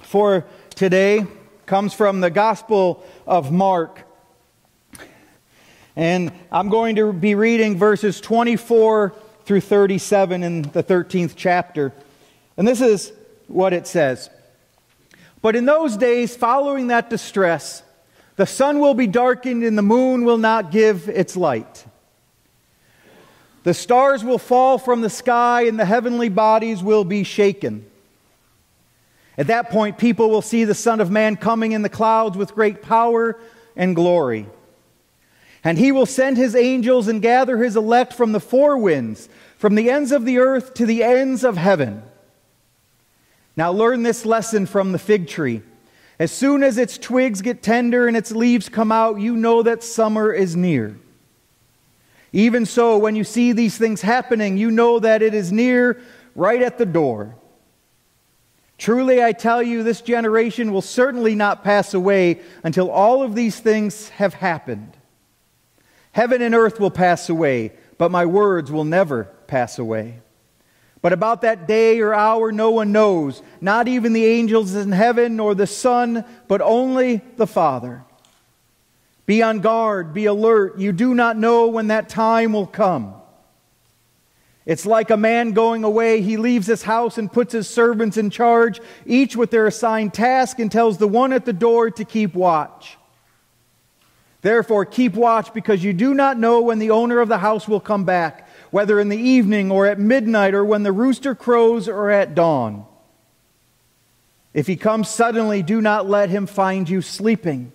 for today comes from the Gospel of Mark. And I'm going to be reading verses 24 through 37 in the 13th chapter. And this is what it says. But in those days following that distress, the sun will be darkened and the moon will not give its light. The stars will fall from the sky and the heavenly bodies will be shaken. At that point, people will see the Son of Man coming in the clouds with great power and glory. And he will send his angels and gather his elect from the four winds, from the ends of the earth to the ends of heaven. Now learn this lesson from the fig tree. As soon as its twigs get tender and its leaves come out, you know that summer is near. Even so, when you see these things happening, you know that it is near, right at the door. Truly, I tell you, this generation will certainly not pass away until all of these things have happened. Heaven and earth will pass away, but my words will never pass away. But about that day or hour no one knows, not even the angels in heaven nor the Son, but only the Father. Be on guard, be alert. You do not know when that time will come. It's like a man going away. He leaves his house and puts his servants in charge, each with their assigned task, and tells the one at the door to keep watch. Therefore, keep watch, because you do not know when the owner of the house will come back, whether in the evening or at midnight or when the rooster crows or at dawn. If he comes suddenly, do not let him find you sleeping.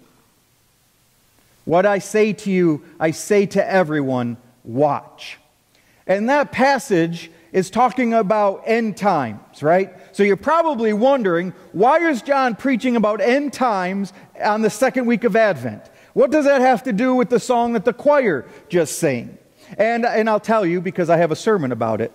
What I say to you, I say to everyone, watch. And that passage is talking about end times, right? So you're probably wondering, why is John preaching about end times on the second week of Advent? What does that have to do with the song that the choir just sang? And I'll tell you, because I have a sermon about it.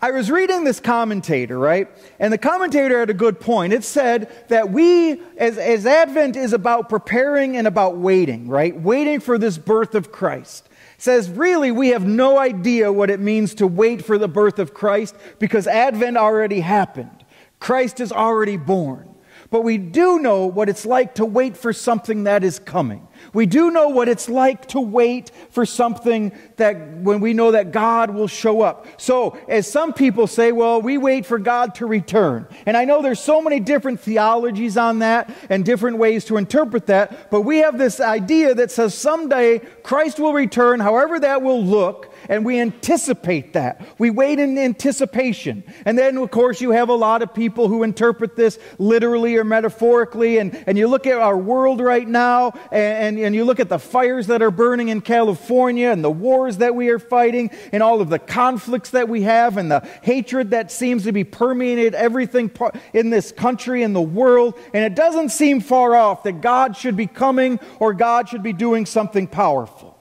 I was reading this commentator, right? And the commentator had a good point. It said that we, as Advent is about preparing and about waiting, right? Waiting for this birth of Christ. It says, really, we have no idea what it means to wait for the birth of Christ because Advent already happened. Christ is already born. But we do know what it's like to wait for something that is coming. We do know what it's like to wait for something that when we know that God will show up. So, as some people say, well, we wait for God to return. And I know there's so many different theologies on that and different ways to interpret that, but we have this idea that says someday Christ will return, however that will look, and we anticipate that. We wait in anticipation. And then, of course, you have a lot of people who interpret this literally or metaphorically, and you look at our world right now, and you look at the fires that are burning in California, and the wars that we are fighting, and all of the conflicts that we have, and the hatred that seems to be permeated everything in this country and the world, and it doesn't seem far off that God should be coming or God should be doing something powerful.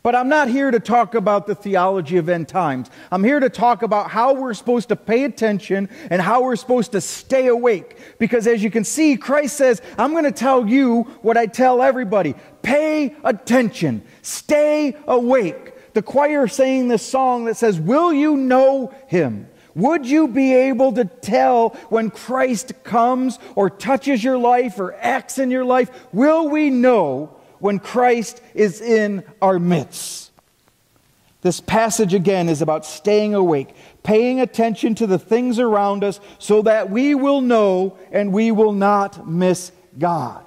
But I'm not here to talk about the theology of end times. I'm here to talk about how we're supposed to pay attention and how we're supposed to stay awake. Because as you can see, Christ says, I'm going to tell you what I tell everybody. Pay attention. Stay awake. The choir sang this song that says, will you know him? Would you be able to tell when Christ comes or touches your life or acts in your life? Will we know when Christ is in our midst? This passage again is about staying awake, paying attention to the things around us so that we will know and we will not miss God.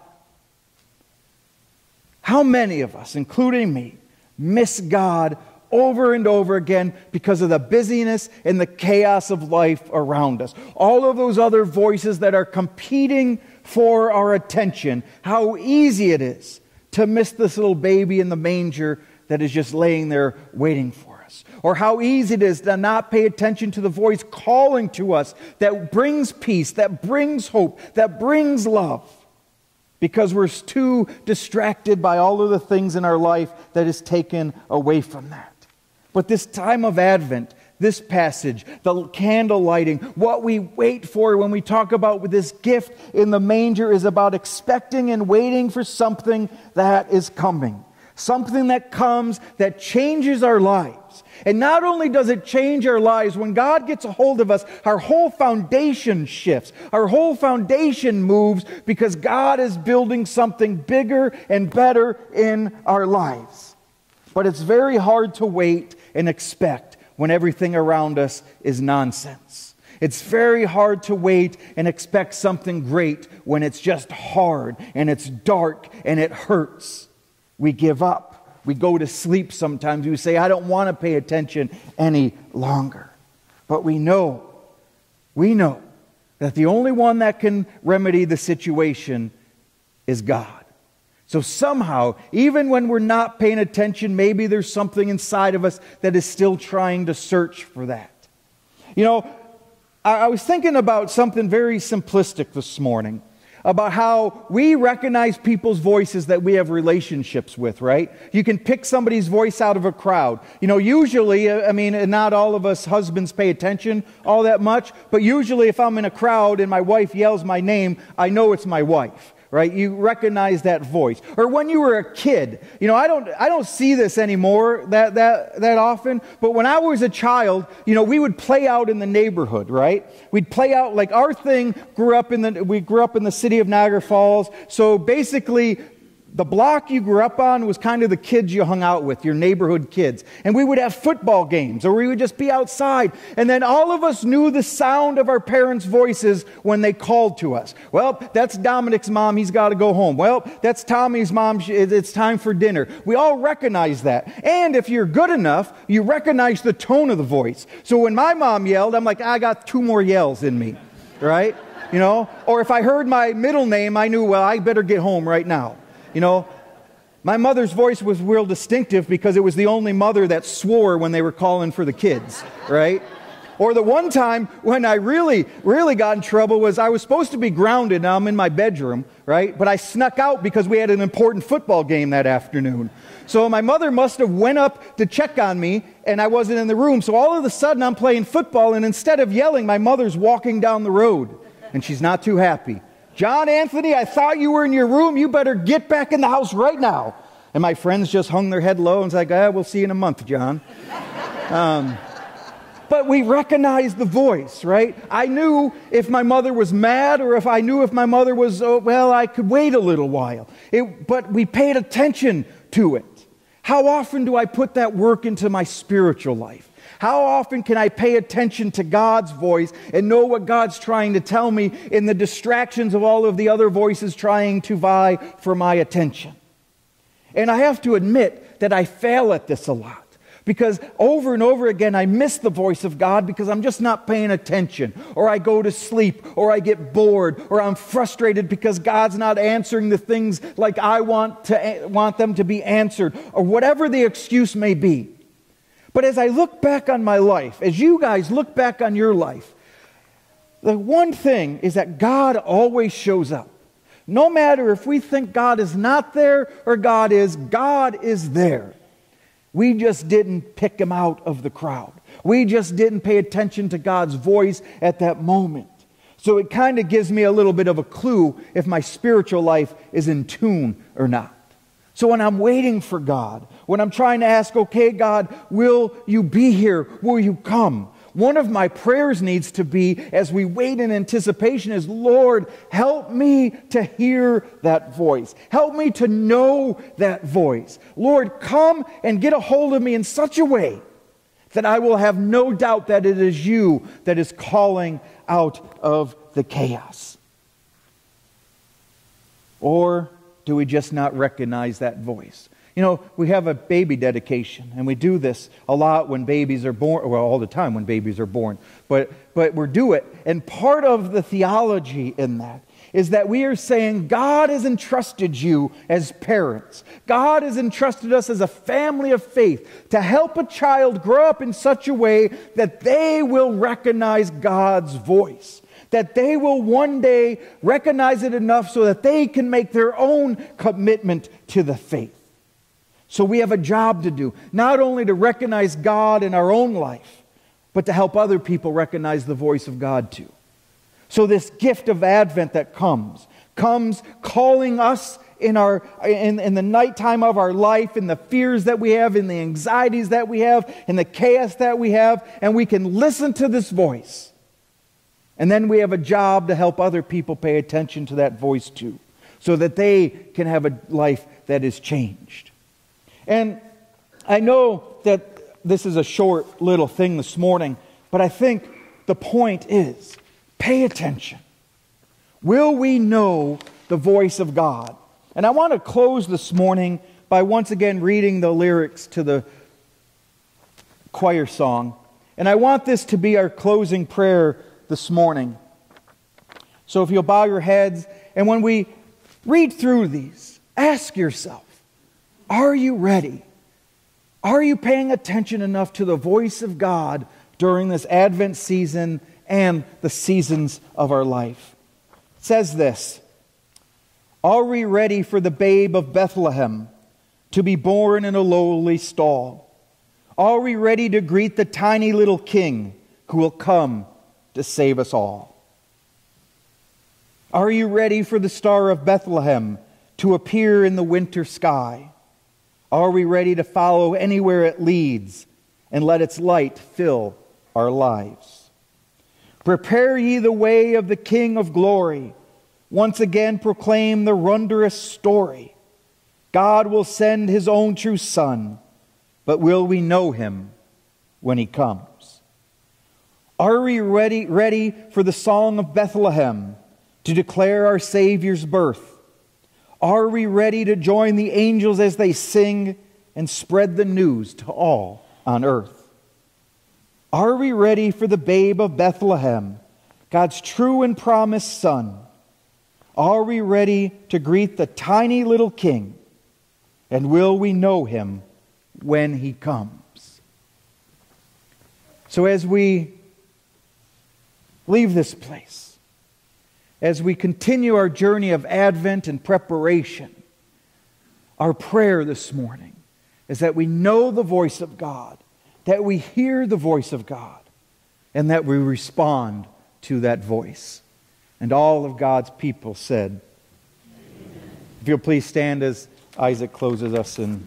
How many of us, including me, miss God over and over again because of the busyness and the chaos of life around us? All of those other voices that are competing for our attention, how easy it is to miss this little baby in the manger that is just laying there waiting for us. Or how easy it is to not pay attention to the voice calling to us that brings peace, that brings hope, that brings love. Because we're too distracted by all of the things in our life that is taken away from that. But this time of Advent, this passage, the candle lighting, what we wait for when we talk about this gift in the manger is about expecting and waiting for something that is coming. Something that comes that changes our lives. lives. And not only does it change our lives, when God gets a hold of us, our whole foundation shifts. Our whole foundation moves because God is building something bigger and better in our lives. But it's very hard to wait and expect when everything around us is nonsense. It's very hard to wait and expect something great when it's just hard and it's dark and it hurts. We give up. We go to sleep sometimes. We say, I don't want to pay attention any longer. But we know that the only one that can remedy the situation is God. So somehow, even when we're not paying attention, maybe there's something inside of us that is still trying to search for that. You know, I was thinking about something very simplistic this morning, about how we recognize people's voices that we have relationships with, right? You can pick somebody's voice out of a crowd. You know, usually, not all of us husbands pay attention all that much, but usually if I'm in a crowd and my wife yells my name, I know it's my wife. Right? You recognize that voice. Or when you were a kid, you know, I don't see this anymore that often, but when I was a child, you know, we would play out in the neighborhood, right? We'd play out, like our thing we grew up in the city of Niagara Falls, so basically the block you grew up on was kind of the kids you hung out with, your neighborhood kids. And we would have football games, or we would just be outside. And then all of us knew the sound of our parents' voices when they called to us. Well, that's Dominic's mom, he's got to go home. Well, that's Tommy's mom, it's time for dinner. We all recognize that. And if you're good enough, you recognize the tone of the voice. So when my mom yelled, I'm like, I got 2 more yells in me, right? You know? Or if I heard my middle name, I knew, well, I better get home right now. You know, my mother's voice was real distinctive because it was the only mother that swore when they were calling for the kids, right? Or the one time when I really got in trouble was I was supposed to be grounded. Now I'm in my bedroom, right? But I snuck out because we had an important football game that afternoon. So my mother must have went up to check on me and I wasn't in the room. So all of a sudden I'm playing football and instead of yelling, my mother's walking down the road and she's not too happy. John Anthony, I thought you were in your room. You better get back in the house right now. And my friends just hung their head low and was like, we'll see you in a month, John. But we recognize the voice, right? I knew if my mother was mad or if I knew if my mother was, I could wait a little while. But we paid attention to it. How often do I put that work into my spiritual life? How often can I pay attention to God's voice and know what God's trying to tell me in the distractions of all of the other voices trying to vie for my attention? And I have to admit that I fail at this a lot. Because over and over again, I miss the voice of God because I'm just not paying attention. Or I go to sleep, or I get bored, or I'm frustrated because God's not answering the things like I want them to be answered, or whatever the excuse may be. But as I look back on my life, as you guys look back on your life, the one thing is that God always shows up. No matter if we think God is not there or God is there. We just didn't pick him out of the crowd. We just didn't pay attention to God's voice at that moment. So it kind of gives me a little bit of a clue if my spiritual life is in tune or not. So when I'm waiting for God, when I'm trying to ask, okay, God, will you be here? Will you come? One of my prayers needs to be, as we wait in anticipation, is, Lord, help me to hear that voice. Help me to know that voice. Lord, come and get a hold of me in such a way that I will have no doubt that it is you that is calling out of the chaos. Or do we just not recognize that voice? You know, we have a baby dedication, and we do this a lot when babies are born, well, all the time when babies are born, but we do it. And part of the theology in that is that we are saying God has entrusted you as parents. God has entrusted us as a family of faith to help a child grow up in such a way that they will recognize God's voice. That they will one day recognize it enough so that they can make their own commitment to the faith. So we have a job to do, not only to recognize God in our own life, but to help other people recognize the voice of God too. So this gift of Advent that comes calling us in the nighttime of our life, in the fears that we have, in the anxieties that we have, in the chaos that we have, and we can listen to this voice. And then we have a job to help other people pay attention to that voice too, so that they can have a life that is changed. And I know that this is a short little thing this morning, but I think the point is, pay attention. Will we know the voice of God? And I want to close this morning by once again reading the lyrics to the choir song. And I want this to be our closing prayer this morning. So if you'll bow your heads, and when we read through these, ask yourself, are you ready? Are you paying attention enough to the voice of God during this Advent season and the seasons of our life? It says this, are we ready for the babe of Bethlehem to be born in a lowly stall? Are we ready to greet the tiny little king who will come to save us all? Are you ready for the star of Bethlehem to appear in the winter sky? Are we ready to follow anywhere it leads and let its light fill our lives? Prepare ye the way of the King of glory. Once again proclaim the wondrous story. God will send His own true Son, but will we know Him when He comes? Are we ready for the song of Bethlehem to declare our Savior's birth? Are we ready to join the angels as they sing and spread the news to all on earth? Are we ready for the babe of Bethlehem, God's true and promised Son? Are we ready to greet the tiny little King? And will we know Him when He comes? So as we leave this place, as we continue our journey of Advent and preparation, our prayer this morning is that we know the voice of God, that we hear the voice of God, and that we respond to that voice. And all of God's people said, amen. If you'll please stand as Isaac closes us in